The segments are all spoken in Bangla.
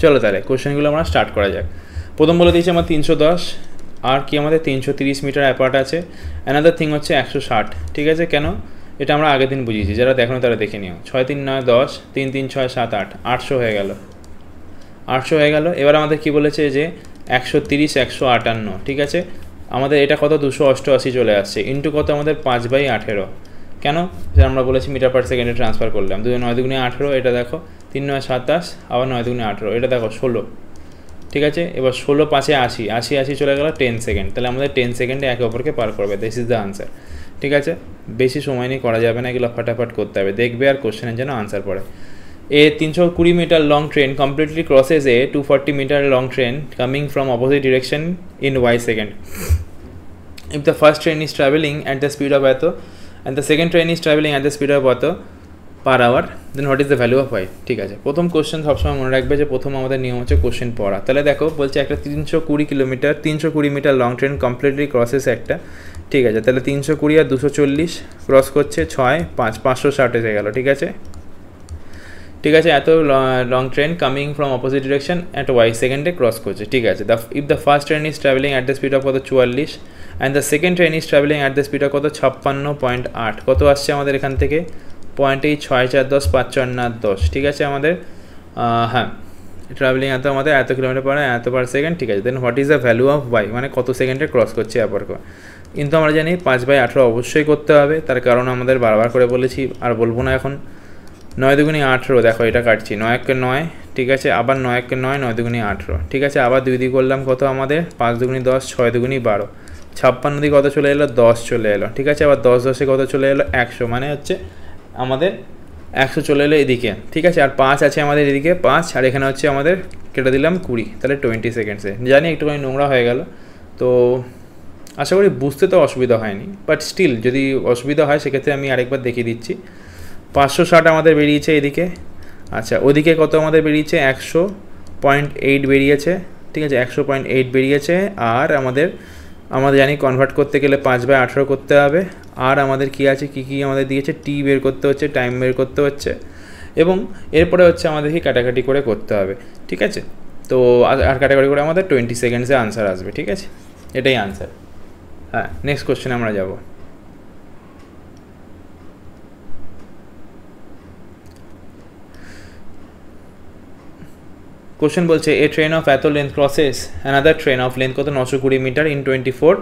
চলো তাহলে কোশ্চেনগুলো আমরা স্টার্ট করা যাক। প্রথম বলে দিয়েছি আমার 310, আর কি আমাদের 330 মিটার অ্যাপার্ট আছে। অ্যানাদার থিং হচ্ছে 160, ঠিক আছে। কেন এটা আমরা আগের দিন বুঝিয়েছি, যারা দেখো তারা দেখে নিও। 6 3 9 10, 3 3 6 7 8, 800 হয়ে গেল, 800 হয়ে গেল। এবার আমাদের কি বলেছে যে 130 158, ঠিক আছে। আমাদের এটা কত 288 চলে আসছে, ইন্টু কত আমাদের 5/18। কেন যে আমরা বলেছি মিটার পার সেকেন্ডে ট্রান্সফার করলাম। 2 9 2 18, এটা দেখো 3 9 27, আবার 9 2 18, এটা দেখো 16, ঠিক আছে। এবার 16 5 80, 80 80 চলে গেল 10 সেকেন্ড। তাহলে আমাদের 10 সেকেন্ডে একে অপরকে পার করবে। দিস ইজ দ্য আনসার, ঠিক আছে। বেশি সময় নিয়ে করা যাবে না, এগুলো ফটাফট করতে হবে, দেখবে আর কোশ্চেনের জন্য আনসার পড়ে। A 320 meter long train completely crosses a 240 meter long train coming from opposite direction in y second. If the first train is traveling at the speed of eto and the second train is traveling at the speed of eto per hour, then what is the value of y? ঠিক আছে। প্রথম কোশ্চেন সবসময় মনে রাখবে যে প্রথম আমাদের নিয়ম হচ্ছে কোশ্চেন পড়া। তাহলে দেখো বলছে একটা 320 metre long train completely crosses একটা, ঠিক আছে। তাহলে 320 আর 240 ক্রস করছে 6 5, 560 এসে গেল, ঠিক আছে, ঠিক আছে। এত long train coming from opposite direction at Y সেকেন্ডে ক্রস করছে, ঠিক আছে। If the first train is travelling at the speed of কত 44 and the second train is travelling at the speed of কত 56.8, কত আসছে আমাদের এখান থেকে 0.6 4 10 5 4 9 10, ঠিক আছে। আমাদের হ্যাঁ ট্রাভেলিং এত আমাদের এত কিলোমিটার পার এত পার সেকেন্ড, ঠিক আছে। Then what is the value of Y, মানে কত সেকেন্ডে ক্রস করছে অ্যাপার। কিন্তু আমরা জানি 5/18 অবশ্যই করতে হবে, তার কারণ আমাদের বারবার করে বলেছি আর বলবো না এখন। 9 2 18, দেখো এটা কাটছি 9 1 9, ঠিক আছে। আবার 9 1 9, 9 2 18, ঠিক আছে। আবার 2 দিয়ে করলাম কত আমাদের 5 2 10, 6 2 12, 56 দিয়ে কত চলে এলো 10 চলে এলো, ঠিক আছে। আবার 10 10 কত চলে এলো 100, মানে হচ্ছে আমাদের 100 চলে এলো এদিকে, ঠিক আছে। আর 5 আছে আমাদের এদিকে 5, আর এখানে হচ্ছে আমাদের কেটে দিলাম 20, তাহলে 20 সেকেন্ডসে। জানি একটুখানি নোংরা হয়ে গেল, তো আশা করি বুঝতে তো অসুবিধা হয়নি, বাট স্টিল যদি অসুবিধা হয় সেক্ষেত্রে আমি আরেকবার দেখিয়ে দিচ্ছি। 560 আমাদের বেরিয়েছে এদিকে, আচ্ছা। ওদিকে কত আমাদের বেরিয়েছে 100.8 বেরিয়েছে, ঠিক আছে, 100.8 বেরিয়েছে। আর আমাদের জানি কনভার্ট করতে গেলে 5/18 করতে হবে। আর আমাদের কি আছে, কি আমাদের দিয়েছে, টি বের করতে হচ্ছে, টাইম বের করতে হচ্ছে, এবং এরপরে হচ্ছে আমাদেরকে কাটাকাটি করে করতে হবে, ঠিক আছে। তো আর কাটাকাটি করে আমাদের 20 সেকেন্ডসে আনসার আসবে, ঠিক আছে। এটাই আনসার। হ্যাঁ, নেক্সট কোশ্চেনে আমরা যাব। কোশ্চেন বলছে এ ট্রেন অফ এত length crosses another train of length কত 920 metre in 24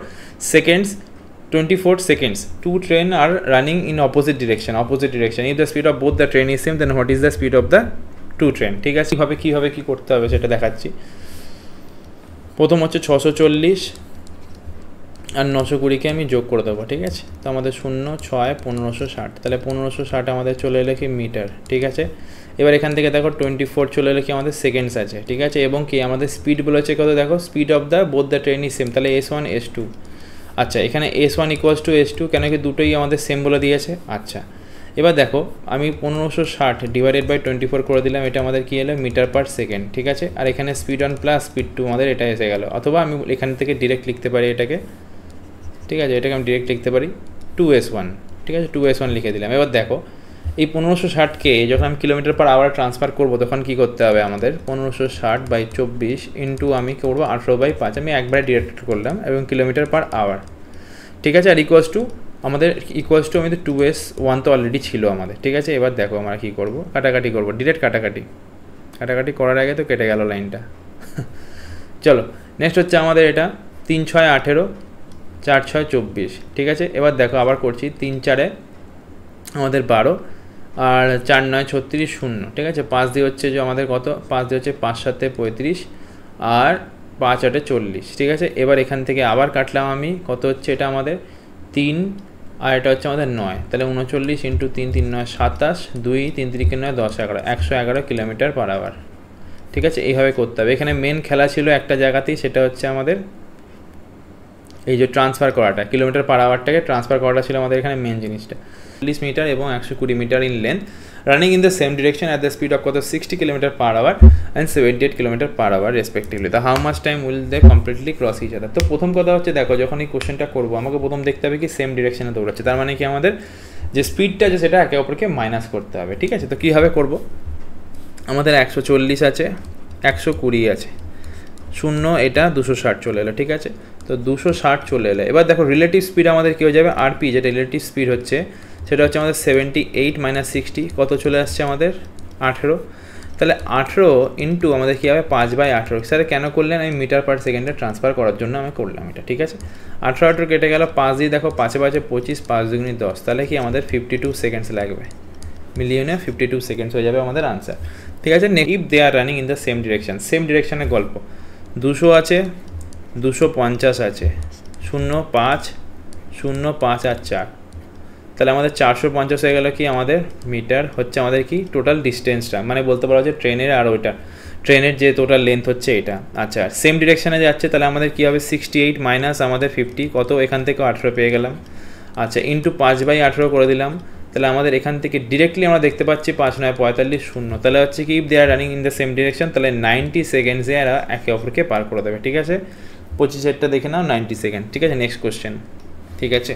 seconds. Two train are running in opposite direction. If the speed of both the train is same, then what is the speed of the two train? ঠিক আছে, কিভাবে কি করতে হবে সেটা দেখাচ্ছি। প্রথম হচ্ছে 640 আর 920কে আমি যোগ করে দেবো, ঠিক আছে। তো আমাদের 0 6 1560, তাহলে 1560 আমাদের চলে এলো কি মিটার, ঠিক আছে। এবার এখান থেকে দেখো 24 চলে এলো কি আমাদের সেকেন্ডস আছে, ঠিক আছে। এবং কি আমাদের স্পিড বলেছে কত, দেখো speed of the both the train is same, তাহলে S1 S2। আচ্ছা, এখানে S1 = S2, কেন কি দুটোই আমাদের সেম বলে দিয়েছে। আচ্ছা, এবার দেখো আমি 1560 ডিভাইডেড বাই 24 করে দিলাম, এটা আমাদের কি এলো মিটার পার সেকেন্ড, ঠিক আছে। আর এখানে স্পিড 1 প্লাস স্পিড 2 আমাদের এটা এসে গেল। অথবা আমি এখান থেকে ডিরেক্ট লিখতে পারি এটাকে, ঠিক আছে, এটাকে আমি ডিরেক্ট লিখতে পারি 2S1, ঠিক আছে, 2S1 লিখে দিলাম। এবার দেখো এই 1560কে যখন আমি কিলোমিটার পার আওয়ার ট্রান্সফার করবো তখন কি করতে হবে আমাদের, 1560/24 ইন্টু আমি করবো 18/5, আমি একবারে ডিরেক্ট করলাম, এবং কিলোমিটার পার আওয়ার, ঠিক আছে। আর ইকুয়ালস টু আমাদের আমাদের 2S1 তো অলরেডি ছিল আমাদের, ঠিক আছে। এবার দেখো আমরা কী করবো, কাটাকাটি করবো, ডিরেক্ট কাটাকাটি করার আগে তো কেটে গেল লাইনটা। চলো নেক্সট হচ্ছে আমাদের এটা 3 6 18, 4 6 24, ঠিক আছে। এবার দেখো আবার করছি 3 4 আমাদের 12, আর 4 9 36 0, ঠিক আছে। 5 দিয়ে হচ্ছে যে আমাদের কত, 5 দিয়ে হচ্ছে 5 7 35, আর 5 8 40, ঠিক আছে। এবার এখান থেকে আবার কাটলাম আমি, কত হচ্ছে এটা আমাদের 3, আর এটা হচ্ছে আমাদের 9, তাহলে 39 ইন্টু 3 3 9 27, 2 3 3 9 10 11, 111 কিলোমিটার পার আওয়ার, ঠিক আছে। এইভাবে করতে হবে। এখানে মেন খেলা ছিল একটা জায়গাতেই, সেটা হচ্ছে আমাদের এই যে ট্রান্সফার করাটা, কিলোমিটার পার আওয়ারটাকে ট্রান্সফার করাটা ছিল আমাদের এখানে মেন জিনিসটা। 40 মিটার এবং 120 metre in length, running in the same direction at the speed of কত 60 kilometre per hour and 78 kilometre per hour respectively. The how much time will they completely cross each other. তো প্রথম কথা হচ্ছে দেখো, যখন এই কোশ্চেনটা করবো আমাকে প্রথম দেখতে হবে কি সেম ডিরেকশনে দৌড়াচ্ছে, তার মানে কি আমাদের যে স্পিডটা আছে সেটা একে অপরকে মাইনাস করতে হবে, ঠিক আছে। তো কীভাবে করবো, আমাদের 140 আছে, 120 আছে, শূন্য এটা 260 চলে এলো, ঠিক আছে। তো 260 চলে এলো। এবার দেখো রিলেটিভ স্পিড আমাদের কী হয়ে যাবে, আরপি যেটা রিলেটিভ স্পিড হচ্ছে সেটা হচ্ছে আমাদের 78 মাইনাস 60, কত চলে আসছে আমাদের 18। তাহলে 18 ইন্টু আমাদের কী হবে 5/18। স্যার কেন করলেন, আমি মিটার পার সেকেন্ডে ট্রান্সফার করার জন্য আমি করলাম এটা, ঠিক আছে। 18 কেটে গেল, 5 দিয়ে দেখো 5 5 25, 5 2 10, তাহলে কি আমাদের 52 সেকেন্ডস লাগবে, মিলিয়নে 52 সেকেন্ডস হয়ে যাবে আমাদের আনসার, ঠিক আছে। If they are running in the same direction, same ডিরেকশানের গল্প, 200 আছে, 250 আছে, 0 5 0 5 আর 4, তাহলে আমাদের 450 হয়ে গেল কি আমাদের মিটার, হচ্ছে আমাদের কি টোটাল ডিস্টেন্সটা, মানে বলতে পারো যে ট্রেনের আর ওইটা ট্রেনের যে টোটাল লেন্থ হচ্ছে এটা। আচ্ছা সেম ডিরেকশানে যাচ্ছে, তাহলে আমাদের কী হবে 68 মাইনাস আমাদের 50, কত এখান থেকে 18 পেয়ে গেলাম। আচ্ছা ইন্টু 5/18 করে দিলাম, তাহলে আমাদের এখান থেকে ডিরেক্টলি আমরা দেখতে পাচ্ছি 5 9 45 0, তাহলে হচ্ছে কি if they are running in the same direction, তাহলে 90 সেকেন্ডসে এরা একে অপরকে পার করে দেবে, ঠিক আছে। 25 দেখে নাও 90 সেকেন্ড, ঠিক আছে। নেক্সট কোশ্চেন, ঠিক আছে।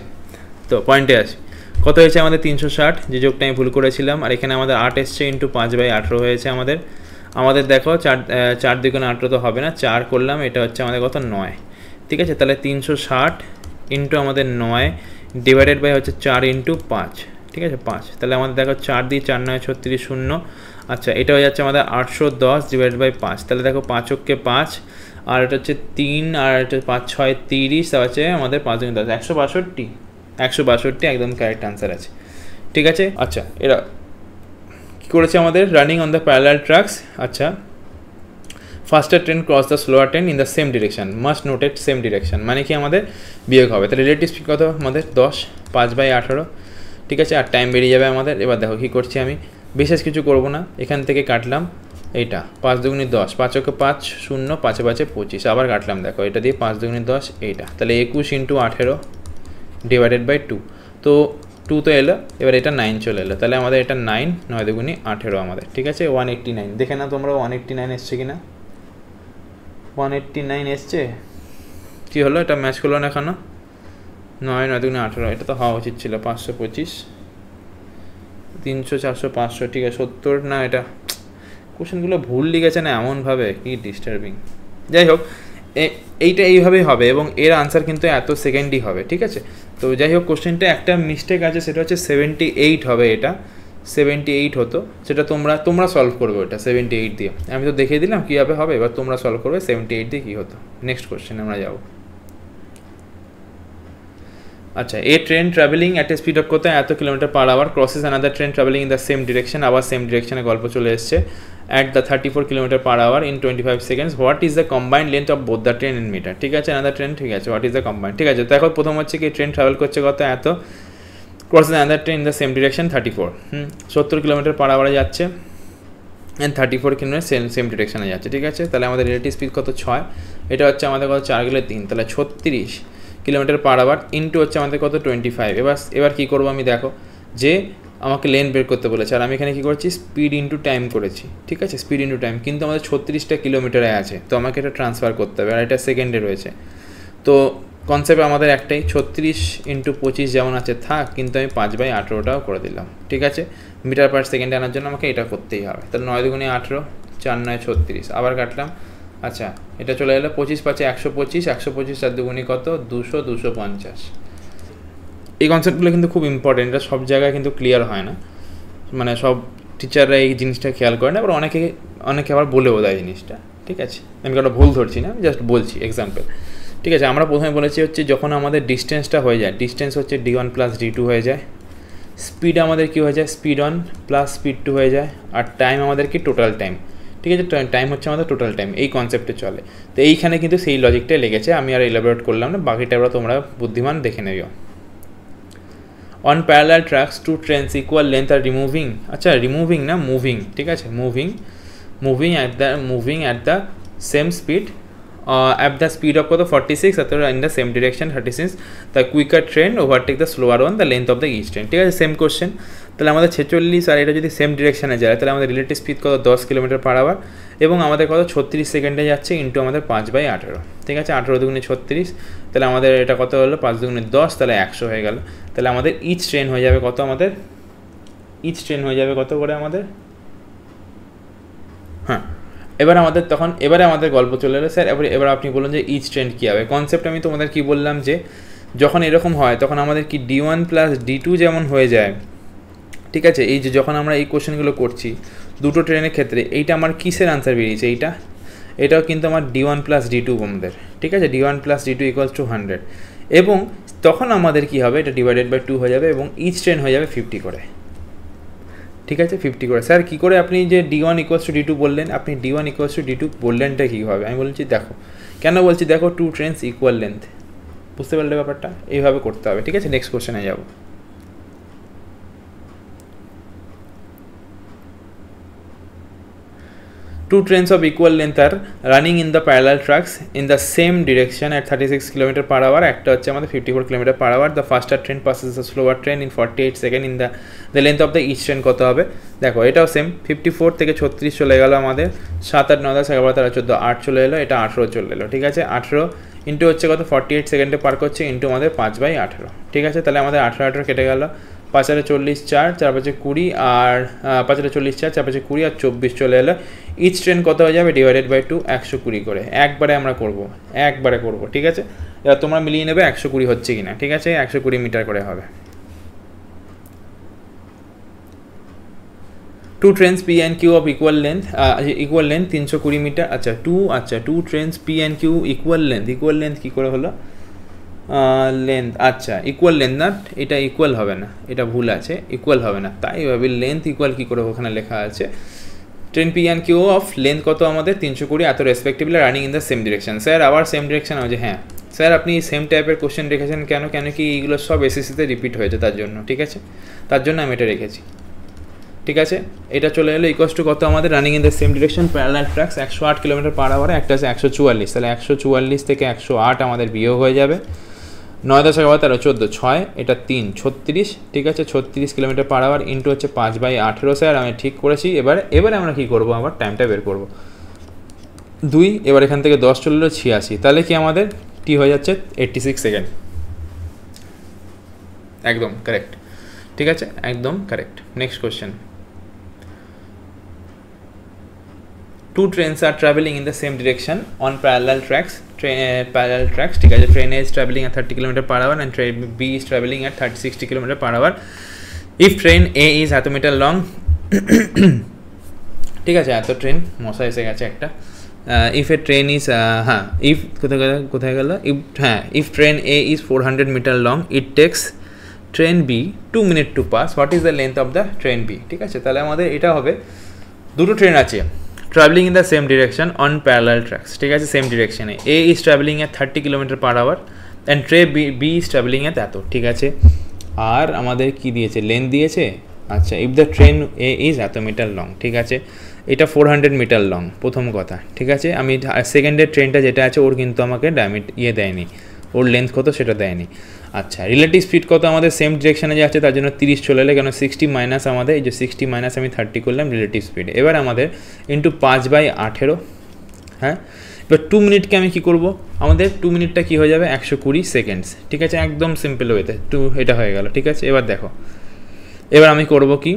তো পয়েন্টে আসি, কত হয়েছে আমাদের 360, যে যোগটা আমি ভুল করেছিলাম, আর এখানে আমাদের 8 এসছে ইন্টু 5/18 হয়েছে আমাদের দেখো 4 2 18 তো হবে না, 4 করলাম, এটা হচ্ছে আমাদের কত 9, ঠিক আছে। তাহলে 360 ইন্টু আমাদের 9 ডিভাইডেড বাই হচ্ছে 4 ইন্টু 5, ঠিক আছে 5, তাহলে আমাদের দেখো 4 দিয়ে 4 9 36 0। আচ্ছা এটা হয়ে যাচ্ছে আমাদের 810 ডিভাইডেড বাই 5, তাহলে দেখো 5 × 5, আর এটা হচ্ছে 3, আর এটা 5 6 30, তার হচ্ছে আমাদের 5 × 10 162 একদম কারেক্ট আনসার আছে, ঠিক আছে। আচ্ছা এরা কী করেছে আমাদের, running on the parallel tracks. আচ্ছা faster train cross the slower train in the same direction, must noted same direction, মানে কি আমাদের বিয়োগ হবে, তাহলে রিলেটিভ স্পিড কত আমাদের 10 5/18, ঠিক আছে। আর টাইম বেরিয়ে যাবে আমাদের। এবার দেখো কী করছি আমি, বিশেষ কিছু করব না, এখান থেকে কাটলাম এইটা 5 2 10, 5 × 5 0, 5 5 25, আবার কাটলাম দেখো এটা দিয়ে 5 2 10 এইটা, তাহলে 21 ইন্টু 18 ডিভাইডেড বাই 2, তো 2 তো এলো, এবার এটা 9 চলে এলো, তাহলে আমাদের এটা 9 9 2 18 আমাদের, ঠিক আছে। 189 দেখে না তোমরা 189 এসছে কিনা, 189 এসছে, কী হলো এটা ম্যাচ করলো না এখনো, 9 9 2 18, এটা তো হওয়া উচিত ছিল 525 300 400 500, ঠিক আছে 70 না, এটা কোশ্চেনগুলো ভুল লিখেছে না এমনভাবে, কি ডিস্টার্বিং। যাই হোক এইটা এইভাবেই হবে এবং এর আনসার কিন্তু এত সেকেন্ডই হবে, ঠিক আছে। তো যাই হোক কোশ্চেনটা একটা মিস্টেক আছে, সেটা হচ্ছে 78 হবে, এটা 78 হতো, সেটা তোমরা সলভ করবে ওটা 78 দিয়ে, আমি তো দেখিয়ে দিলাম কীভাবে হবে, এবার তোমরা সলভ করবে 78 দিয়ে কী হতো। নেক্সট কোশ্চেন আমরা যাবো। আচ্ছা a train travelling at a speed of কত এত km/h crosses another train travelling in the same direction, আবার সেম ডিরেকশনে গল্প চলে এসছে, at the 34 km/h in 25 seconds, what is the combined length of both the train in meter, ঠিক আছে। অ্যানাদার ট্রেন, ঠিক আছে, হোয়াট ইজ দ্য কম্বাইন্ড, ঠিক আছে। দেখো প্রথম হচ্ছে কি ট্রেন ট্রাভেল করছে কত এত, crosses another train in the same direction 34, 70 km/h যাচ্ছে, অ্যান্ড 34 km সেম ডিরেকশনে যাচ্ছে, ঠিক আছে। তাহলে আমাদের রিলেটিভ স্পিড কত 6, এটা হচ্ছে আমাদের কত 4 গেলে 3, তাহলে 36 km/h ইন্টু হচ্ছে আমাদের কত 25। এবার কী করবো আমি, দেখো যে আমাকে লেন বের করতে বলেছে, আর আমি এখানে কী করছি স্পিড ইন্টু টাইম করেছি, ঠিক আছে, স্পিড ইন্টু টাইম, কিন্তু আমাদের 36টা কিলোমিটারে আছে, তো আমাকে এটা ট্রান্সফার করতে হবে, আর এটা সেকেন্ডে রয়েছে। তো কনসেপ্ট আমাদের একটাই, 36 × 25 যেমন আছে থাক, কিন্তু আমি 5/18টাও করে দিলাম, ঠিক আছে। মিটার পার সেকেন্ডে আনার জন্য আমাকে এটা করতেই হবে, তাহলে 9 2 18, 4 9 36, আবার কাটলাম। আচ্ছা এটা চলে এলো 25 5 125, 125 4 2 কত 200 250। এই কনসেপ্টগুলো কিন্তু খুব ইম্পর্টেন্ট, এটা সব জায়গায় কিন্তু ক্লিয়ার হয় না, মানে সব টিচাররা এই জিনিসটা খেয়াল করে না, আবার অনেকে আবার বলেও দেয় জিনিসটা, ঠিক আছে। আমি কারো ভুল ধরছি না, জাস্ট বলছি এক্সাম্পল, ঠিক আছে। আমরা প্রথমে বলেছি হচ্ছে যখন আমাদের ডিস্টেন্সটা হয়ে যায়, ডিস্টেন্স হচ্ছে d1 + d2 হয়ে যায়, স্পিড আমাদের কি হয়ে যায় স্পিড 1 + স্পিড 2 হয়ে যায়, আর টাইম আমাদের কি টোটাল টাইম, ঠিক আছে। টাইম হচ্ছে আমাদের টোটাল টাইম, এই কনসেপ্টে চলে। তো এইখানে কিন্তু সেই লজিকটাই লেগেছে, আমি আর এলাবোরেট করলাম না, বাকিটা তোমরা বুদ্ধিমান দেখে নেবে। On parallel tracks two trains equal length are removing, আচ্ছা রিমুভিং না মুভিং, ঠিক আছে, moving at the same speed at the speed of কত 46, অথবা in the same direction 36, the quicker train overtake the slower one, the length of the each train, ঠিক আছে। সেম কোশ্চেন, তাহলে আমাদের 46 আর এটা যদি সেম ডিরেকশানে যায়, তাহলে আমাদের রিলেটিভ স্পিড কত 10 km/h, এবং আমাদের কত 36 সেকেন্ডে যাচ্ছে ইন্টু আমাদের 5/18, ঠিক আছে। 18 2 36, তাহলে আমাদের এটা কত হলো 5 2 10, তাহলে 100 হয়ে গেল। তাহলে আমাদের ইচ ট্রেন হয়ে যাবে কত, আমাদের ইচ ট্রেন হয়ে যাবে কত করে আমাদের, হ্যাঁ এবার আমাদের গল্প চলে এলো স্যার। এবার আপনি বলুন যে ইচ ট্রেন্ড কী হবে। কনসেপ্ট আমি তোমাদের কি বললাম যে যখন এরকম হয় তখন আমাদের কি D1 প্লাস D2 যেমন হয়ে যায়, ঠিক আছে। এই যে যখন আমরা এই কোশ্চেনগুলো করছি দুটো ট্রেনের ক্ষেত্রে, এইটা আমার কিসের আনসার বেরিয়েছে, এটাও কিন্তু আমার D1 প্লাস D2 আমাদের, ঠিক আছে। D1 plus D2 equals to 100, এবং তখন আমাদের কি হবে, এটা ডিভাইডেড বাই 2 হয়ে যাবে এবং ইচ ট্রেন হয়ে যাবে 50 করে, ঠিক আছে, 50 করে। স্যার কী করে আপনি যে D1 ইকুয়ালস টু D2 বললেন, আপনি D1 ইকুয়ালস টু D2 বললেনটা কীভাবে, আমি বলছি দেখো কেন বলছি, দেখো টু ট্রেনস ইকুয়াল লেন্থ, বুঝতে পারলে ব্যাপারটা, এইভাবে করতে হবে, ঠিক আছে। নেক্সট কোশ্চেনে যাব। Two trains of equal length are running in the parallel tracks in the same direction at 36 km/h. একটা হচ্ছে আমাদের 54 km/h. The faster train passes the slower train in 48 seconds. In the length of the each train কত হবে, দেখো এটাও সেম, 54 থেকে 36 চলে গেল আমাদের, 7 8 9 10 11 12 14 8 চলে এলো, এটা 18 চলে এলো, ঠিক আছে। 18 ইন্টু হচ্ছে কত 48 সেকেন্ডে পার করছে, ইন্টু আমাদের 5/18, ঠিক আছে। তাহলে আমাদের 18 কেটে গেল, 5 আর 40 4, 4 5 20, আর 5 আর 40 4, 4 5 20 আর 24 চলে এলো। ইচ ট্রেন কত হয়ে যাবে, ডিভাইডেড বাই 2, 120 করে। একবারে করব, ঠিক আছে। এবার তোমরা মিলিয়ে নেবে 120 হচ্ছে কিনা, ঠিক আছে। 120 মিটার করে হবে। Two trains P and Q of equal length 320 meter. Two trains P and Q equal length কী করে হলো, লেন্থ, আচ্ছা ইকুয়াল লেন্থ না, এটা ইকুয়াল হবে না, এটা ভুল আছে, ইকুয়াল হবে না, তাই ভাবি লেন্থ ইকুয়াল কী করে, ওখানে লেখা আছে train P and Q of length কত আমাদের 320 এত respectively running in the same direction. Sir আবার সেম ডিরেকশন আছে, হ্যাঁ স্যার আপনি সেম টাইপের কোশ্চেন রেখেছেন কেন কি এইগুলো সব এসএসসিতে রিপিট হয়েছে তার জন্য, ঠিক আছে, তার জন্য আমি এটা রেখেছি, ঠিক আছে। এটা চলে এলো ইকুয়ালস টু কত আমাদের running in the same direction parallel tracks 108 km/h, একটা আছে 144, তাহলে 144 থেকে 108 আমাদের বিয়োগ হয়ে যাবে, 9 10 11 13 14 6, এটা 3 36, ঠিক আছে, 36 km/h ইন্টু হচ্ছে 5/18। স্যার আমি ঠিক করেছি। এবারে আমরা কী করবো, আবার টাইমটা বের করবো 2, এবার এখান থেকে 10 চলে এলো 86, তাহলে কি আমাদের টি হয়ে যাচ্ছে 86 সেকেন্ড, একদম কারেক্ট, ঠিক আছে, একদম correct. Next question. Two trains are traveling in the same direction on parallel tracks, ঠিক আছে। Train A is traveling at 30 km/h and train B is traveling at 60 km/h. If train A is এত মিটার লং, ঠিক আছে, এত ট্রেন মশা এসে গেছে একটা। If a train is কোথায় গেল, if train A is 400 meter long, it takes train B 2 minutes to pass. What is the length of the train B? ঠিক আছে, তাহলে আমাদের এটা হবে, দুটো ট্রেন আছে traveling in the same direction on parallel tracks, ঠিক আছে, same ডিরেকশনে। A is traveling at 30 km/h and train B is traveling at এত, ঠিক আছে। আর আমাদের কি দিয়েছে, লেন্থ দিয়েছে, আচ্ছা if the train A is এত মিটার লং, ঠিক আছে, এটা 400 মিটার লং, প্রথম কথা, ঠিক আছে। আমি সেকেন্ডের ট্রেনটা যেটা আছে ওর কিন্তু আমাকে দেয়নি, ওর লেন্থ কত সেটা দেয়নি। আচ্ছা রিলেটিভ স্পিড কত আমাদের সেম ডিরেকশানে যে আছে তার জন্য 30 চলে এলে, কেন 60 মাইনাস আমাদের, এই যে 60 মাইনাস আমি 30 করলাম রিলেটিভ স্পিড। এবার আমাদের ইন্টু 5/18, হ্যাঁ। এবার 2 মিনিটকে আমি কী করবো, আমাদের 2 মিনিটটা কী হয়ে যাবে 120 সেকেন্ডস, ঠিক আছে, একদম সিম্পল ওয়েতে এটা হয়ে গেল, ঠিক আছে। এবার দেখো, এবার আমি করব কি,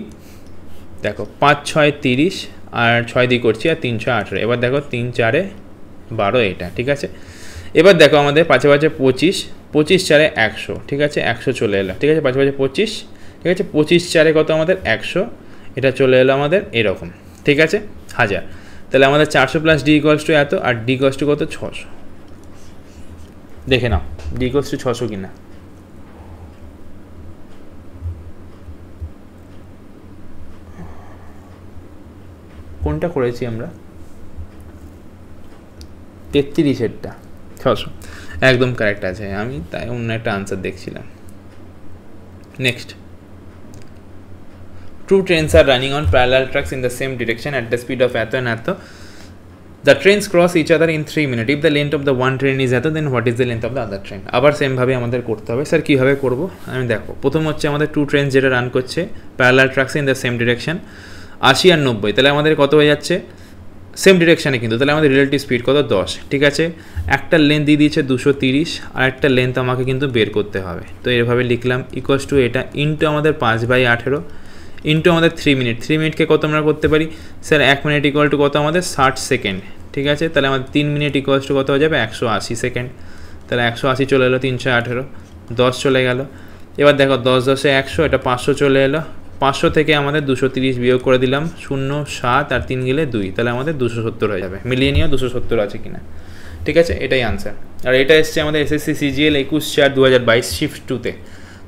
দেখো 5 6 30 আর 6 দিয়ে করছি আর 3 6 18, এবার দেখো 3 4 12 এটা, ঠিক আছে। এবার দেখো আমাদের 5 5 25, 25 4 100, ঠিক আছে, 100 চলে এলো, ঠিক আছে, 5 5 25, ঠিক আছে, 25 4 কত আমাদের 100, এটা চলে এলো আমাদের এরকম, ঠিক আছে, 1000। তাহলে আমাদের 400 প্লাস ডি ইকুয়ালস টু এত, আর ডি ইকুয়ালস টু কত 600, দেখে নাও ডি ইকুয়ালস টু 600 কিনা। কোনটা করেছি আমরা, 33-এরটা 600, একদম কারেক্ট আছে, আমি তাই অন্য একটা আনসার দেখছিলাম। Next, two trains are running on parallel tracks in the same direction at the speed of এত and এত. The trains cross each other in 3 minutes. If the length of the one train is এত, then what is the length of the other train? আবার সেম ভাবে আমাদের করতে হবে। স্যার কীভাবে করবো, আমি দেখো, প্রথম হচ্ছে আমাদের টু ট্রেন যেটা রান করছে parallel tracks in the same direction, 80 আর 90, তাহলে আমাদের কত হয়ে যাচ্ছে সেম ডিরেকশানে কিন্তু, তাহলে আমাদের রিলেটিভ স্পিড কত 10, ঠিক আছে। একটা লেন্থ দিয়ে দিয়েছে 230, আর একটা লেন্থ আমাকে কিন্তু বের করতে হবে, তো এভাবে লিখলাম ইকুয়ালস টু এটা ইন্টু আমাদের 5/18, ইন্টু আমাদের 3 মিনিট, 3 মিনিটকে কত আমরা করতে পারি স্যার 1 মিনিট ইকুয়াল টু কত আমাদের 60 সেকেন্ড, ঠিক আছে। তাহলে আমাদের 3 মিনিট ইকুয়ালস টু কত হয়ে যাবে 180 সেকেন্ড, তাহলে 180 চলে এলো, 318, 10 চলে গেল। এবার দেখো 10 10 100, এটা 500 চলে এলো, 500 থেকে আমাদের 230 বিয়োগ করে দিলাম, 0 7 আর 3 গেলে 2, তাহলে আমাদের 270 হয়ে যাবে। মিলিয়ে নিও 270 আছে কিনা, ঠিক আছে, এটাই আনসার। আর এটা এসছে আমাদের এসএসসি সিজিএল 21/4/2022 শিফট 2-তে।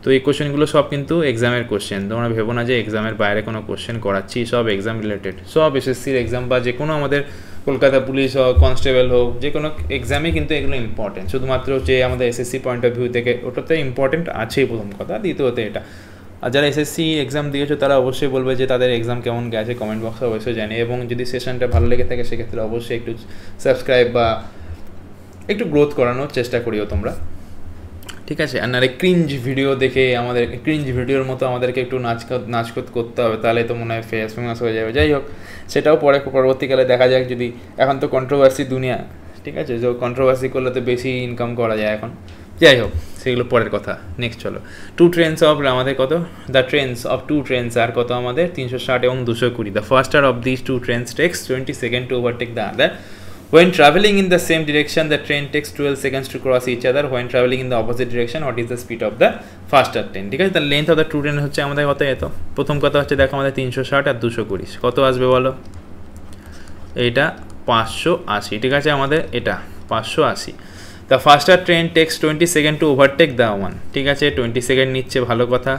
তো এই কোশ্চেনগুলো সব কিন্তু এক্সামের কোশ্চেন, তোমরা ভেবো না যে এক্সামের বাইরে কোনো কোশ্চেন করাচ্ছি, সব এক্সাম রিলেটেড, সব এসএসসির এক্সাম বা যে কোনো আমাদের কলকাতা পুলিশ হোক, কনস্টেবল হোক, যে কোনো এক্সামে কিন্তু এগুলো ইম্পর্টেন্ট। শুধুমাত্র যে আমাদের এসএসসি পয়েন্ট অফ ভিউ থেকে ওটাতে ইম্পর্টেন্ট আছেই প্রথম কথা, দ্বিতীয়ত এটা। আর যারা এসএসসি এক্সাম দিয়েছো তারা অবশ্যই বলবে যে তাদের এক্সাম কেমন গেছে, কমেন্ট বক্সে অবশ্যই জানিয়ে, এবং যদি সেশনটা ভালো লেগে থাকে সেক্ষেত্রে অবশ্যই একটু সাবস্ক্রাইব বা একটু গ্রোথ করানোর চেষ্টা করিও তোমরা, ঠিক আছে। আর নাহলে ক্রিঞ্জ ভিডিও দেখে আমাদের ক্রিঞ্জ ভিডিওর মতো আমাদেরকে একটু নাচকত করতে হবে, তাহলে তো মনে হয় ফেমাস হয়ে যাবে। যাই হোক, সেটাও পরবর্তীকালে দেখা যাক, যদি এখন তো কন্ট্রোভার্সি দুনিয়া, ঠিক আছে, যে কন্ট্রোভার্সি করলে তো বেশি ইনকাম করা যায় এখন। যাই হোক, সেগুলো পরের কথা। নেক্সট চলো, 2 ট্রেনস অফ আমাদের কত, the trains of 2 trains are কত আমাদের 360 এবং 220। The faster of this 2 trains takes 20 second to overtake the other. When traveling in the same direction, the train takes 12 seconds to cross each other. When traveling in the opposite direction, what is the speed of the faster train? ঠিক আছে, the length of the 2 train হচ্ছে আমাদের কত এত। প্রথম কথা হচ্ছে দেখো আমাদের 360 আর 220 কত আসবে বলো, এইটা 580, ঠিক আছে, আমাদের এটা 580। The faster train takes 20 seconds to overtake the one, ঠিক আছে, 20 সেকেন্ড নিচ্ছে, ভালো কথা।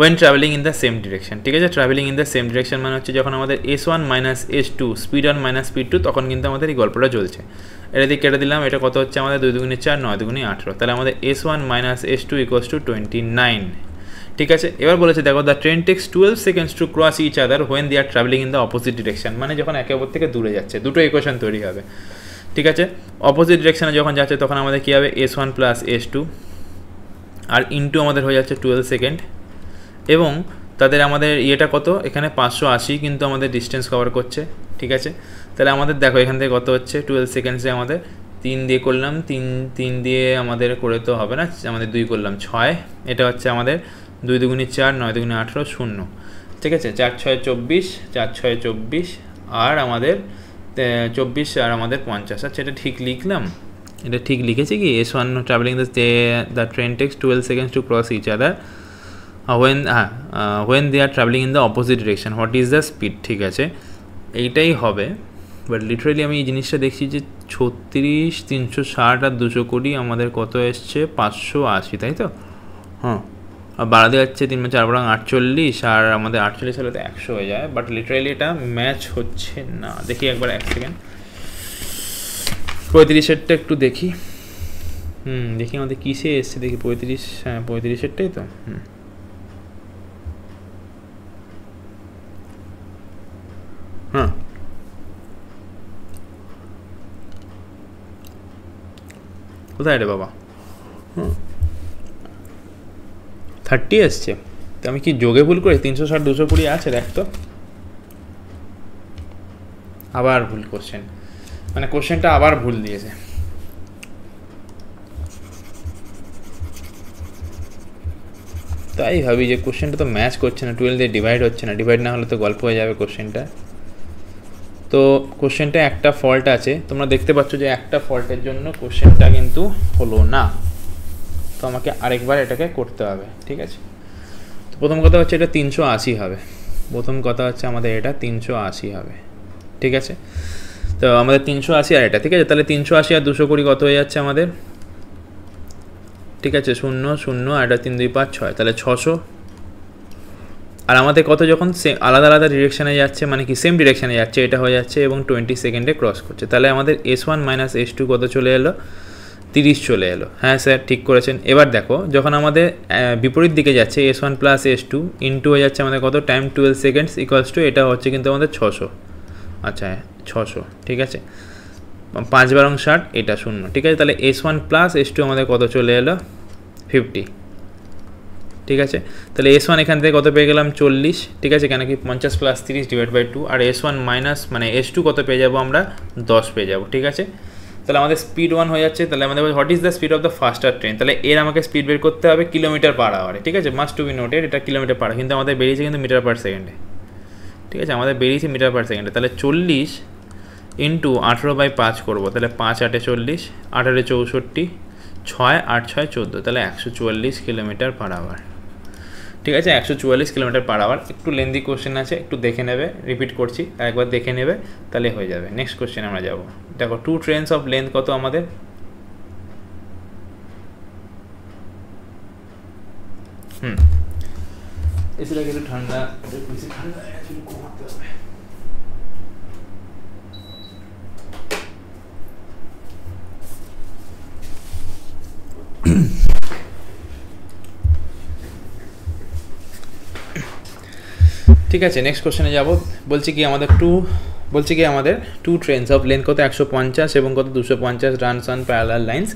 when traveling in the same direction, ঠিক আছে, traveling in the same direction মানে হচ্ছে যখন আমাদের S1 minus S2 speed 1 minus speed 2, তখন কিন্তু আমাদের এই গল্পটা চলছে। এটা দিয়ে কেটে দিলাম, এটা কত হচ্ছে আমাদের 2 দুগুণে 4, 9 দুগুণে 18, তাহলে আমাদের S1 minus S2 equals to 29, ঠিক আছে। এবার বলেছে দেখো, the train takes 12 seconds to cross each other when they are traveling in the opposite direction, মানে যখন একে অপর থেকে দূরে যাচ্ছে, দুটো ইকুয়েশন তৈরি হবে, ঠিক আছে। অপোজিট ডিরেকশনে যখন যাচ্ছে তখন আমাদের কী হবে S1 প্লাস S2 আর ইন্টু আমাদের হয়ে যাচ্ছে 12 সেকেন্ড, এবং তাদের আমাদের ইয়েটা কত এখানে 580 কিন্তু আমাদের ডিস্টেন্স কভার করছে, ঠিক আছে। তাহলে আমাদের দেখো এখান থেকে কত হচ্ছে 12 সেকেন্ডসে আমাদের 3 দিয়ে করলাম, 3 দিয়ে আমাদের করে তো হবে না, আমাদের 2 করলাম 6, এটা হচ্ছে আমাদের 2 দুগুণে 4, 9 দুগুণে 18, 0, ঠিক আছে। 4 6 24, 4 6 24 আর আমাদের 24 আর আমাদের 50। আচ্ছা, এটা ঠিক লিখলাম, এটা ঠিক লিখেছি কি, S1 travelling the train takes 12 seconds to cross each other when they are traveling in the opposite direction, what is the speed, ঠিক আছে, এইটাই হবে। বাট লিটারালি আমি এই জিনিসটা দেখছি যে 36, 360 আর 220 আমাদের কত এসছে 580, তাই তো, হ্যাঁ, আর বাড়াতে যাচ্ছে 3 4 48, আর আমাদের 48 হলে তো 100 হয়ে যায়, বাট লিটারালি এটা ম্যাচ হচ্ছে না। দেখি একবার 1 সেকেন্ড, 35-এরটা একটু দেখি, দেখি আমাদের কিসে এসছে, দেখি 35, হ্যাঁ 35-এরটাই তো, হ্যাঁ, কোথায় রে বাবা, 30 এসছে, তো আমি কি যোগে ভুল করি, 360 220 আছে, দেখ তো, আবার ভুল কোশ্চেন, মানে কোশ্চেনটা আবার ভুল দিয়েছে। তাই ভাবি যে কোশ্চেনটা তো ম্যাচ করছে না, 12 দিয়ে ডিভাইড হচ্ছে না, ডিভাইড না হলে তো গল্প হয়ে যাবে কোশ্চেনটা। তো কোশ্চেনটা একটা ফল্ট আছে, তোমরা দেখতে পাচ্ছ যে একটা ফল্টের জন্য কোশ্চেনটা কিন্তু হলো না, তো আমাকে আরেকবার এটাকে করতে হবে, ঠিক আছে। তো প্রথম কথা হচ্ছে এটা 380 হবে, প্রথম কথা হচ্ছে আমাদের এটা 380 হবে, ঠিক আছে। তো আমাদের 380 আর এটা, ঠিক আছে, তাহলে 380 আর 220 কত হয়ে যাচ্ছে আমাদের, ঠিক আছে, 0 0 আর এটা 3 2 5 6, তাহলে 600। আর আমাদের কত যখন আলাদা আলাদা ডিরেকশানে যাচ্ছে, মানে কি সেম ডিরেকশানে যাচ্ছে, এটা হয়ে যাচ্ছে এবং 20 সেকেন্ডে ক্রস করছে, তাহলে আমাদের S1 মাইনাস S2 কত চলে এলো, 30 চলে এলো। হ্যাঁ স্যার ঠিক করেছেন। এবার দেখো যখন আমাদের বিপরীত দিকে যাচ্ছে S1 প্লাস S2 ইন্টু হয়ে যাচ্ছে আমাদের কত, টাইম 12 সেকেন্ডস ইকুয়ালস টু, এটা হচ্ছে কিন্তু আমাদের 600, আচ্ছা 600, ঠিক আছে, 5 বারং 60, এটা 0, ঠিক আছে। তাহলে S1 প্লাস S2 আমাদের কত চলে এলো 50, ঠিক আছে। তাহলে S1 এখান থেকে কত পেয়ে গেলাম 40, ঠিক আছে, কেন কি 50 প্লাস 30 ডিভাইড বাই 2, আর S1 মাইনাস মানে S2 কত পেয়ে যাবো আমরা 10 পেয়ে যাবো, ঠিক আছে। তাহলে আমাদের স্পিড 1 হয়ে যাচ্ছে। তাহলে আমাদের what is the speed of the ফাস্টার train, তাহলে এর আমাকে স্পিড বের করতে হবে কিলোমিটার পার আওয়ারে, ঠিক আছে, মাস্ট টু বি নোটেড, এটা কিলোমিটার পার, কিন্তু আমাদের বেরিয়েছে কিন্তু মিটার পার সেকেন্ডে, ঠিক আছে, আমাদের বেরিয়েছে মিটার পার সেকেন্ডে। তাহলে 40 ইন্টু 18/5 করবো, তাহলে 5 8 40, 8 8 64, 6 8 6 14, তাহলে 144 কিলোমিটার পার আওয়ার, ঠিক আছে, 144 কিলোমিটার পার আওয়ার। একটু লেন্দি কোশ্চেন আছে, একটু দেখে নেবে, রিপিট করছি, একবার দেখে নেবে তাহলে হয়ে যাবে। নেক্সট কোশ্চেন আমরা যাব। দেখো 2 ট্রেনস অফ লেন্থ কত আমাদের, এসিটা কিন্তু ঠান্ডা, বেশি ঠান্ডা অ্যাকচুয়ালি কমাতে হবে। ঠিক আছে, নেক্সট কোশ্চেনে যাব। বলছি কি আমাদের টু ট্রেনস অফ লেন্থ কত 150 এবং কত 250 runs on parallel lines,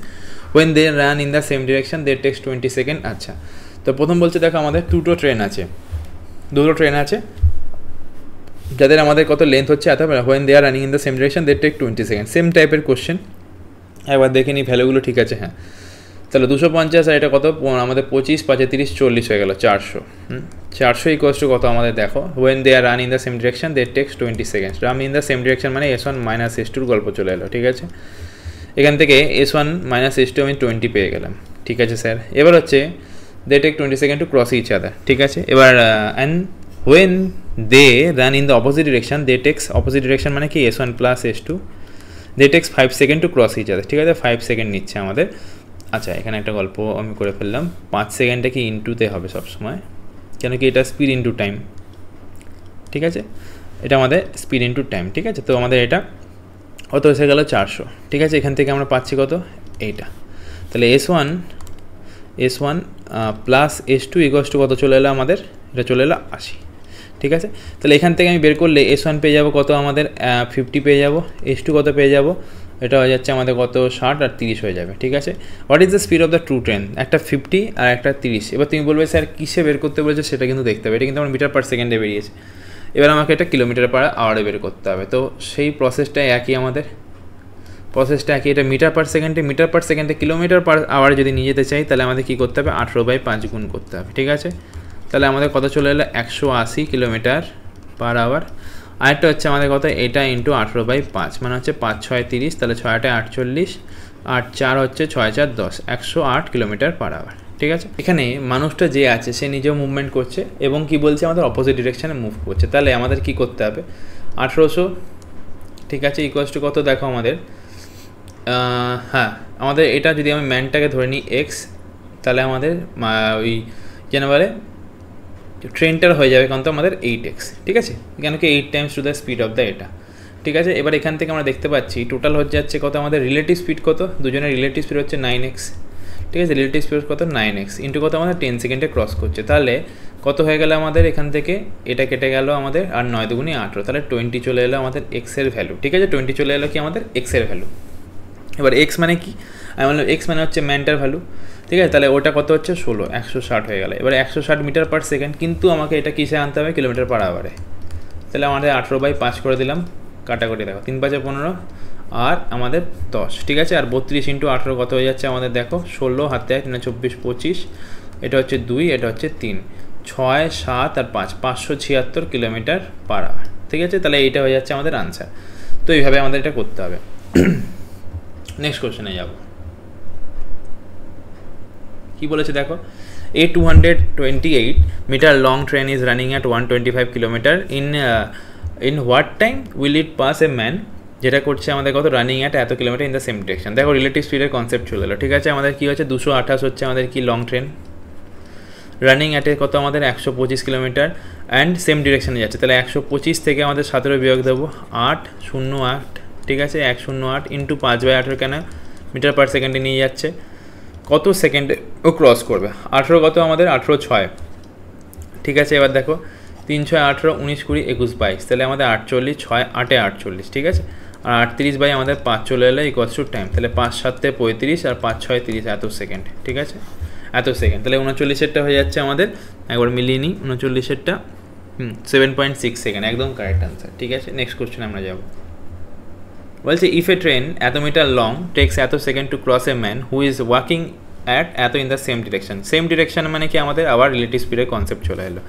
when they run in the same direction they takes 20 second. আচ্ছা, তো প্রথম বলছে দেখো আমাদের দুটো ট্রেন আছে যাদের আমাদের কত লেন্থ হচ্ছে এত, when they are running in the same direction they take 20 second, same টাইপের কোশ্চেন। একবার দেখে নিই ভ্যালুগুলো, ঠিক আছে, হ্যাঁ, তাহলে 250 আর এটা কত আমাদের 25 5 30 40 হয়ে গেল 400। 400 ইকুয়ালস টু কত আমাদের দেখো, when they are run in the same direction they takes 20 seconds. Run in the same direction মানে S1 মাইনাস S2 গল্প চলে এলো, ঠিক আছে, এখান থেকে S1 মাইনাস S2 আমি 20 পেয়ে গেলাম, ঠিক আছে স্যার। এবার হচ্ছে they take 20 second to cross each other, ঠিক আছে। এবার and when they run in the opposite direction they takes, opposite direction মানে কি S1 plus S2, they takes 5 second to cross each other, ঠিক আছে, 5 সেকেন্ড নিচ্ছে আমাদের। আচ্ছা, এখানে একটা গল্প আমি করে ফেললাম, 5 সেকেন্ডটা কি ইনটুতে হবে সবসময়, কেন কি এটা স্পিড ইনটু টাইম, ঠিক আছে, এটা আমাদের স্পিড ইনটু টাইম, ঠিক আছে। তো আমাদের এটা কত এসে গেল 400, ঠিক আছে। এখান থেকে আমরা পাচ্ছি কত এইটা, তাহলে S1 plus S2 equals to কত চলে এলো আমাদের, এটা চলে এলো 80, ঠিক আছে। তাহলে এখান থেকে আমি বের করলে S1 পেয়ে যাবো কত আমাদের 50 পেয়ে যাবো, S2 কত পেয়ে যাবো, এটা হয়ে যাচ্ছে আমাদের কত 60 আর 30 হয়ে যাবে, ঠিক আছে। What is the speed of the to train, একটা 50 আর একটা 30। এবার তুমি বলবে স্যার কিসে বের করতে বলেছে সেটা কিন্তু দেখতে হবে, এটা কিন্তু আমার মিটার পার সেকেন্ডে বেরিয়েছে, এবার আমাকে এটা কিলোমিটার পার আওয়ারে বের করতে হবে। তো সেই প্রসেসটা একই, এটা মিটার পার সেকেন্ডে কিলোমিটার পার আওয়ারে যদি নিয়ে যেতে চাই তাহলে আমাদের কী করতে হবে, 18/5 গুণ করতে হবে, ঠিক আছে। তাহলে আমাদের কত চলে এলো 180 কিলোমিটার পার আওয়ার। আরেকটা হচ্ছে আমাদের কত, এটা ইন্টু 18/5 মানে হচ্ছে 5 6 30, তাহলে 6 8 48, 8 4 হচ্ছে 6 4 10, 108 কিলোমিটার পার আওয়ার, ঠিক আছে। এখানে মানুষটা যে আছে সে নিজেও মুভমেন্ট করছে এবং কি বলছে আমাদের অপোজিট ডিরেকশানে মুভ করছে, তাহলে আমাদের কি করতে হবে 1800, ঠিক আছে, ইকুয়ালস টু কত দেখো আমাদের, হ্যাঁ আমাদের এটা যদি আমি ম্যানটাকে ধরে নিই এক্স, তাহলে আমাদের ওই যেন বলে ট্রেনটার হয়ে যাবে কিন্তু আমাদের 8x, ঠিক আছে, কেন কি 8 Times to the speed of the এটা, ঠিক আছে। এবার এখান থেকে আমরা দেখতে পাচ্ছি টোটাল হচ্ছে যাচ্ছে কত আমাদের রিলেটিভ স্পিড কত, দুজনের রিলেটিভ স্পিড হচ্ছে 9x, ঠিক আছে, রিলেটিভ স্পিড কত 9x ইন্টু কত আমাদের 10 সেকেন্ডে ক্রস করছে, তাহলে কত হয়ে গেল আমাদের এখান থেকে এটা কেটে গেল আমাদের, আর 9 দুগুণে 18, তাহলে 20 চলে এলো আমাদের এক্সের ভ্যালু, ঠিক আছে, 20 চলে এলো কি আমাদের এক্সের ভ্যালু। এবার এক্স মানে কি, আমি বললাম এক্স মানে হচ্ছে ম্যানটার ভ্যালু, ঠিক আছে, তাহলে ওটা কত হচ্ছে 16, 160 হয়ে গেল। এবার 160 মিটার পার সেকেন্ড, কিন্তু আমাকে এটা কিসে আনতে হবে কিলোমিটার পার আওয়ারে, তাহলে আমাদের 18/5 করে দিলাম, কাটাকুটি দেখো 3 5 15 আর আমাদের 10, ঠিক আছে, আর 32 ইন্টু 18 কত হয়ে যাচ্ছে আমাদের দেখো 16 হাতে 3 24 25, এটা হচ্ছে 2, এটা হচ্ছে 3, 6 7 আর 5, 576 কিলোমিটার পার আওয়ার, ঠিক আছে। তাহলে এইটা হয়ে যাচ্ছে আমাদের আনসার। তো এইভাবে আমাদের এটা করতে হবে। নেক্সট কোশ্চেনে যাব, কি বলেছে দেখো, a 228 metre long train is running at 125 kilometre in what time will it pass a man, যেটা করছে আমাদের কত রানিং অ্যাট এত kilometre in the same direction. দেখো রিলেটিভ স্পিডের কনসেপ্ট চলে এলো, ঠিক আছে, আমাদের কী হচ্ছে 228 হচ্ছে আমাদের কি লং ট্রেন, রানিং অ্যাটে কত আমাদের 125 কিলোমিটার অ্যান্ড সেম ডিরেকশানে যাচ্ছে, তাহলে 125 থেকে আমাদের 17 বিয়োগ দেবো 808, ঠিক আছে, 108 ইন্টু 5/18 কেন মিটার পার সেকেন্ডে নিয়ে যাচ্ছে, কত সেকেন্ডে ও ক্রস করবে, 18 কত আমাদের 18 6, ঠিক আছে। এবার দেখো 3 6 18 19 20 21 22, তাহলে আমাদের 48 6 8 48, ঠিক আছে, আর 38 আমাদের 5 চলে এলো ইকুয়ালস টু টাইম, তাহলে 5 7 35 আর 5 6 30, এত সেকেন্ড, ঠিক আছে, এত সেকেন্ড, তাহলে 39এরটা হয়ে যাচ্ছে আমাদের, একবার মিলিয়ে নিই 39এরটা 7.6 সেকেন্ড, একদম কারেক্ট আনসার, ঠিক আছে। নেক্সট কোশ্চেন আমরা যাব, বলছে ইফ এ ট্রেন এত মিটার লং টেক্স এত second to cross a man who is walking at এত ইন দ্য সেম ডিরেকশন মানে কি আমাদের আবার রিলেটিভ স্পিডের কনসেপ্ট চলে এলো।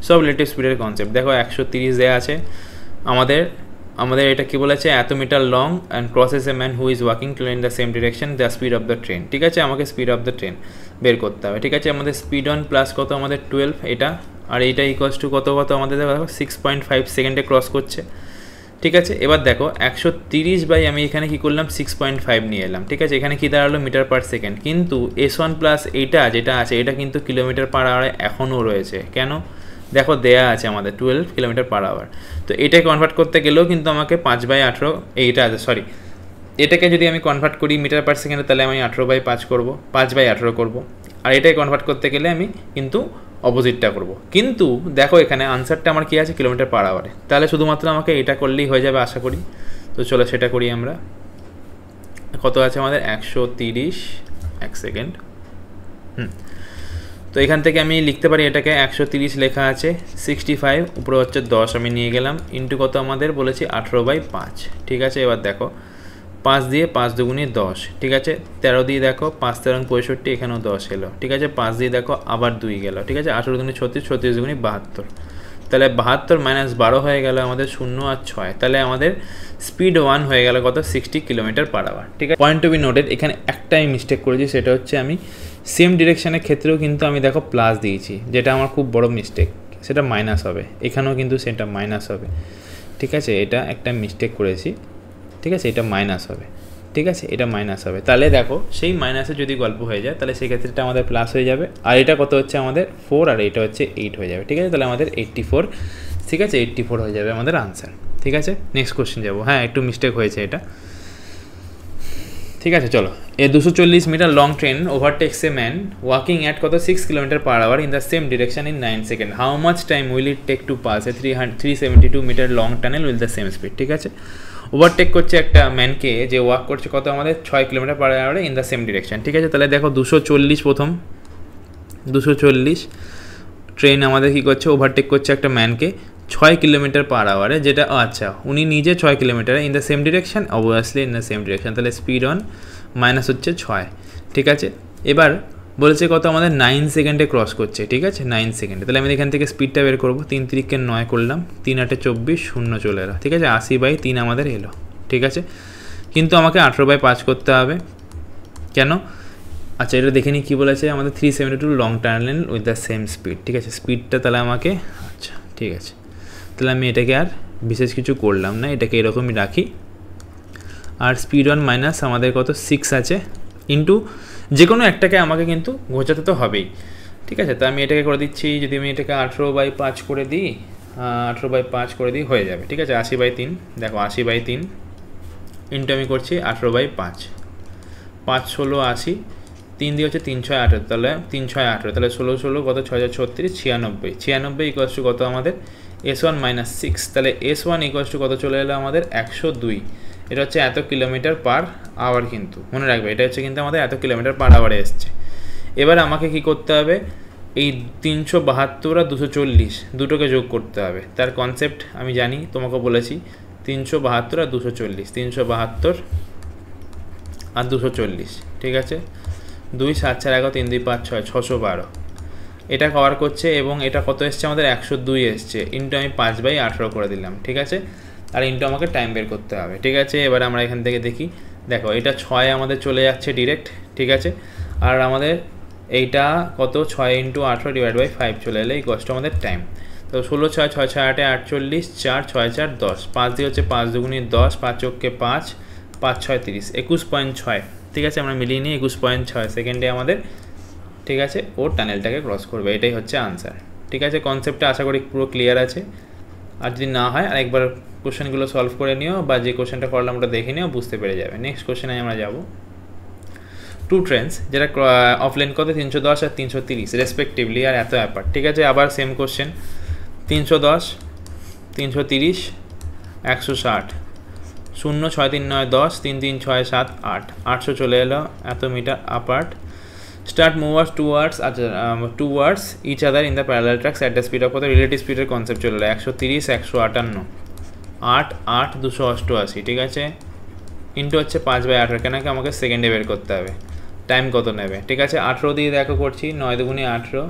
সব রিলেটিভ স্পিডের কনসেপ্ট দেখো 130 দেওয়া আছে আমাদের এটা কি বলেছে এত metre long and crosses a man who is walking to in the same direction the speed of the train. ঠিক আছে, আমাকে স্পিড অফ দ্য ট্রেন বের করতে হবে। ঠিক আছে, আমাদের স্পিড অন প্লাস কত আমাদের 12 এটা, আর এইটা ইকুয়ালস টু কত আমাদের দেখো 6.5 সেকেন্ডে ক্রস করছে। ঠিক আছে, এবার দেখো 130 বাই আমি এখানে কি করলাম 6.5 নিয়ে এলাম। ঠিক আছে, এখানে কি দাঁড়ালো মিটার পার সেকেন্ড, কিন্তু S1 প্লাস এইটা যেটা আছে এটা কিন্তু কিলোমিটার পার আওয়ারে এখনও রয়েছে। কেন দেখো দেয়া আছে আমাদের 12 কিলোমিটার পার আওয়ার। তো এটাকে কনভার্ট করতে গেলেও কিন্তু আমাকে 5/18 এইটা আছে, সরি এটাকে যদি আমি কনভার্ট করি মিটার পার সেকেন্ডে তাহলে আমি 18/5 করবো, 5/18 করবো। আর এটাকে কনভার্ট করতে গেলে আমি কিন্তু অপোজিটটা করব। কিন্তু দেখো এখানে আনসারটা আমার কী আছে কিলোমিটার পার আওয়ারে, তাহলে শুধুমাত্র আমাকে এটা করলেই হয়ে যাবে আশা করি। তো চলো সেটা করি আমরা। কত আছে আমাদের 130 এক সেকেন্ড। তো এখান থেকে আমি লিখতে পারি এটাকে 130 লেখা আছে 65 উপরে হচ্ছে 10 আমি নিয়ে গেলাম ইন্টু কত আমাদের বলেছি 18/5। ঠিক আছে, এবার দেখো 5 দিয়ে 5 দুগুণে 10। ঠিক আছে, 13 দিয়ে দেখো 5 13 65 এখানেও 10 এলো। ঠিক আছে, 5 দিয়ে দেখো আবার 2 গেল। ঠিক আছে, 18 দুগুণে 36 36 দুগুণে 72, তাহলে 72 মাইনাস 12 হয়ে গেল আমাদের 0 আর 6, তাহলে আমাদের স্পিড 1 হয়ে গেল কত 60 কিলোমিটার পার আওয়ার। ঠিক আছে, পয়েন্ট টু বি নোটেড এখানে একটাই মিস্টেক করেছি, সেটা হচ্ছে আমি সেম ডিরেকশনের ক্ষেত্রেও কিন্তু আমি দেখো প্লাস দিয়েছি, যেটা আমার খুব বড় মিস্টেক, সেটা মাইনাস হবে। এখানেও কিন্তু সেটা মাইনাস হবে। ঠিক আছে, এটা একটা মিস্টেক করেছি। ঠিক আছে, এটা মাইনাস হবে। ঠিক আছে, এটা মাইনাস হবে, তাহলে দেখো সেই মাইনাসে যদি গল্প হয়ে যায় তাহলে সেই ক্ষেত্রে আমাদের প্লাস হয়ে যাবে। আর এটা কত হচ্ছে আমাদের 4 আর এটা হচ্ছে 8 হয়ে যাবে। ঠিক আছে, তাহলে আমাদের 84। ঠিক আছে, 84 হয়ে যাবে আমাদের আনসার। ঠিক আছে, নেক্সট কোশ্চেন যাবো। হ্যাঁ একটু মিস্টেক হয়েছে এটা। ঠিক আছে, চলো। A 240 metre long train overtakes a man walking at কত 6 kilometre per hour in the same direction in 9 second. How much time will it take to pass a 372 metre long tunnel with the same speed. ঠিক আছে, ওভারটেক করছে একটা ম্যানকে যে ওয়াক করছে কত আমাদের 6 কিলোমিটার পার আওয়ারে ইন দ্য সেম ডিরেকশন। ঠিক আছে, তাহলে দেখো 240 প্রথম 240 ট্রেন আমাদের কী করছে ওভারটেক করছে একটা ম্যানকে 6 কিলোমিটার পার আওয়ারে, যেটা আচ্ছা উনি নিজে 6 kilometre in the same direction, obviously in the same direction, তাহলে স্পিড অন মাইনাস হচ্ছে 6। ঠিক আছে, এবার বলেছে কত আমাদের 9 সেকেন্ডে ক্রস করছে। ঠিক আছে, 9 সেকেন্ডে, তাহলে আমি এখান থেকে স্পিডটা বের করবো। 3 3 9 করলাম, 3 8 24 0 চলে এলো। ঠিক আছে, 80/3 আমাদের এলো। ঠিক আছে, কিন্তু আমাকে 18/5 করতে হবে। কেন? আচ্ছা এটা দেখে নিই কী বলেছে আমাদের 372 long tunnel with the same speed. ঠিক আছে, স্পিডটা তাহলে আমাকে আচ্ছা ঠিক আছে, তাহলে আমি এটাকে আর বিশেষ কিছু করলাম না, এটাকে এরকমই রাখি। আর স্পিড অন মাইনাস আমাদের কত 6 আছে ইন্টু যে কোনো একটাকে আমাকে কিন্তু ঘোচাতে তো হবেই। ঠিক আছে, তো আমি এটাকে করে দিচ্ছি, যদি আমি এটাকে 18/5 করে দিই 18/5 করে দিই হয়ে যাবে। ঠিক আছে, 80/3 দেখো 80/3 ইন্টু আমি করছি 18/5, 5 16 80, 3 দিয়ে হচ্ছে 3 6 18, তাহলে 3 6 18, তাহলে 16 16 কত 6 36 96, 96 ইকুয়ালস টু কত আমাদের S1 মাইনাস 6, তাহলে S1 ইকুয়ালস টু কত চলে এলো আমাদের 102। এটা হচ্ছে এত কিলোমিটার পার আওয়ার, কিন্তু মনে রাখবে এটা হচ্ছে কিন্তু আমাদের এত কিলোমিটার পার আওয়ারে এসছে। এবার আমাকে কি করতে হবে, এই 372 আর 240 দুটোকে যোগ করতে হবে। তার কনসেপ্ট আমি জানি, তোমাকে বলেছি 372 আর 240, 372 আর 240। ঠিক আছে, 2 7 4 11 3 2 5 6 612 এটা কভার করছে, এবং এটা কত এসছে আমাদের 102 এসছে, ইন্টু আমি 5/18 করে দিলাম। ঠিক আছে, আর ইন্টু আমাকে টাইম বের করতে হবে। ঠিক আছে, এবার আমরা এখান থেকে দেখি, দেখো এটা 6 আমাদের চলে যাচ্ছে ডিরেক্ট। ঠিক আছে, আর আমাদের এইটা কত 6 × 18 / 5 চলে এলে এই কষ্ট আমাদের টাইম। তো 16 6 6 6 8 48 4 6 4 10, 5 দিয়ে হচ্ছে 5 দুগুণে 10, 5 চোখকে 5 5 6 30, 21.6। ঠিক আছে, আমরা মিলিয়ে নিই 21.6 সেকেন্ডে আমাদের ঠিক আছে ও টানেলটাকে ক্রস করবে। এটাই হচ্ছে আনসার। ঠিক আছে, কনসেপ্টটা আশা করি পুরো ক্লিয়ার আছে। আর যদি না হয় আরেকবার কোশ্চেনগুলো সলভ করে নিও, বা যে কোশ্চেনটা করলাম ওটা দেখে নিও, বুঝতে পেরে যাবে। নেক্সট কোশ্চেনে আমরা যাব। 2 ট্রেনস যেটা অফ লেন কত 310 আর 330 রেসপেক্টিভলি, আর এত অ্যাপার্ট। ঠিক আছে, আবার সেম কোশ্চেন 310 330 160 0 6 3 9 10 3 3 6 7 8 800 চলে এলো এত metre apart. Start movers towards each other in the parallel tracks at the speed of কত রিলেটিভ স্পিডের কনসেপ্ট চলে এলো 130 158 8 8 288। ঠিক আছে, ইন্টু হচ্ছে 5/18, কেন কি আমাকে সেকেন্ডে বের করতে হবে, টাইম কত নেবে। ঠিক আছে, 18 দিয়ে দেখো করছি, 9 দুগুণে 18,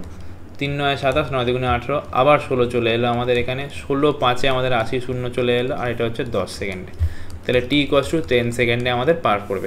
3 9 27, 9 দুগুণে 18, আবার 16 চলে এলো আমাদের এখানে, 16 5-এ আমাদের 80 শূন্য চলে এলো, আর এটা হচ্ছে 10 সেকেন্ডে। তাহলে t = 10 সেকেন্ডে আমাদের পার করবে।